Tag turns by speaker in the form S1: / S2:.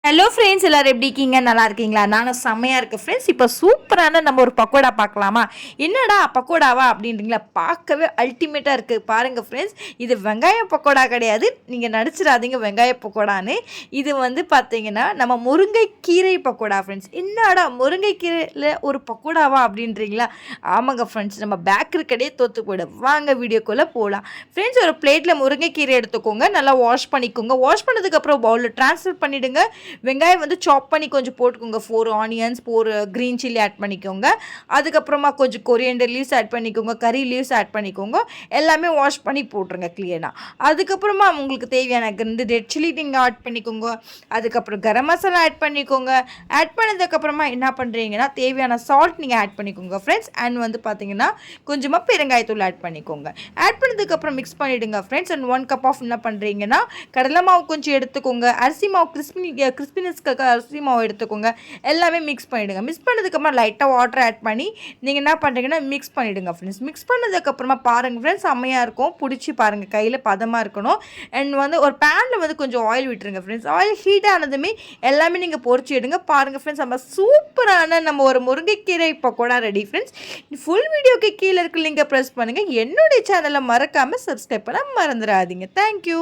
S1: Hello friends, எல்லோரும் எப்படி இருக்கீங்க? நல்லா இருக்கீங்களா? நானும் செம்மையாக இருக்கேன் ஃப்ரெண்ட்ஸ். இப்போ சூப்பரான நம்ம ஒரு பக்கோடா பார்க்கலாமா? என்னடா பக்கோடாவா அப்படின்றீங்களா? பார்க்கவே அல்டிமேட்டாக இருக்குது பாருங்கள் ஃப்ரெண்ட்ஸ். இது வெங்காய பக்கோடா கிடையாது, நீங்கள் நடிச்சிடாதீங்க வெங்காய பக்கோடான்னு. இது வந்து பார்த்தீங்கன்னா நம்ம முருங்கைக்கீரை பக்கோடா ஃப்ரெண்ட்ஸ். என்னடா முருங்கைக்கீரையில் ஒரு பக்கோடாவா அப்படின்றீங்களா? ஆமாங்க ஃப்ரெண்ட்ஸ், நம்ம பேக்கரி கடையே தோற்று போயிடும். வாங்க வீடியோக்குள்ளே போகலாம் ஃப்ரெண்ட்ஸ். ஒரு பிளேட்டில் முருங்கைக்கீரை எடுத்துக்கோங்க, நல்லா வாஷ் பண்ணிக்கோங்க. வாஷ் பண்ணதுக்கப்புறம் பவுலில் ட்ரான்ஸ்ஃபர் பண்ணிவிடுங்க. வெங்காயம் வந்து சாப் பண்ணி கொஞ்சம் போட்டுக்கோங்க. 4 ஆனியன்ஸ், 4 க்ரீன் சில்லி ஆட் பண்ணிக்கோங்க. அதுக்கப்புறமா கொஞ்சம் கொரியண்டர் லீவ்ஸ் ஆட் பண்ணிக்கோங்க, கறி லீவ்ஸ் ஆட் பண்ணிக்கோங்க. எல்லாமே வாஷ் பண்ணி போட்டுருங்க க்ளீனாக. அதுக்கப்புறமா உங்களுக்கு தேவையான ரெட் சில்லி நீங்கள் ஆட் பண்ணிக்கோங்க. அதுக்கப்புறம் கரம் மசாலா ஆட் பண்ணிக்கோங்க. ஆட் பண்ணதுக்கப்புறமா என்ன பண்ணுறீங்கன்னா தேவையான சால்ட் நீங்கள் ஆட் பண்ணிக்கோங்க ஃப்ரெண்ட்ஸ். அண்ட் வந்து பார்த்தீங்கன்னா கொஞ்சமாக பெருங்காயத்தூள் ஆட் பண்ணிக்கோங்க. ஆட் பண்ணதுக்கப்புறம் மிக்ஸ் பண்ணிவிடுங்க ஃப்ரெண்ட்ஸ். அண்ட் 1 கப் ஆஃப் என்ன பண்ணுறீங்கன்னா கடலை மாவு கொஞ்சம் எடுத்துக்கோங்க. அரிசி மாவு கிறிஸ்பினஸ்க்காக அரிசி மாவு எடுத்துக்கோங்க. எல்லாமே மிக்ஸ் பண்ணிவிடுங்க. மிக்ஸ் பண்ணதுக்கப்புறம் லைட்டாக வாட்டர் ஆட் பண்ணி நீங்கள் என்ன பண்ணுறீங்கன்னா மிக்ஸ் பண்ணிவிடுங்க ஃப்ரெண்ட்ஸ். மிக்ஸ் பண்ணதுக்கப்புறமா பாருங்கள் ஃப்ரெண்ட்ஸ், செம்மையாக இருக்கும். பிடிச்சி பாருங்கள், கையில் பதமாக இருக்கணும். அண்ட் வந்து ஒரு பேனில் வந்து கொஞ்சம் ஆயில் விட்டுருங்க ஃப்ரெண்ட்ஸ். ஆயில் ஹீட் ஆனதுமே எல்லாமே நீங்கள் பொரிச்சு எடுங்க. பாருங்கள் ஃப்ரெண்ட்ஸ், நம்ம சூப்பரான நம்ம ஒரு முருங்கைக்கீரை பக்கோடா ரெடி ஃப்ரெண்ட்ஸ். ஃபுல் வீடியோக்கு கீழே இருக்க லிங்கை ப்ரெஸ் பண்ணுங்கள். என்னுடைய சேனலை மறக்காமல் சப்ஸ்கிரைப் பண்ண மறந்துடாதீங்க. தேங்க்யூ.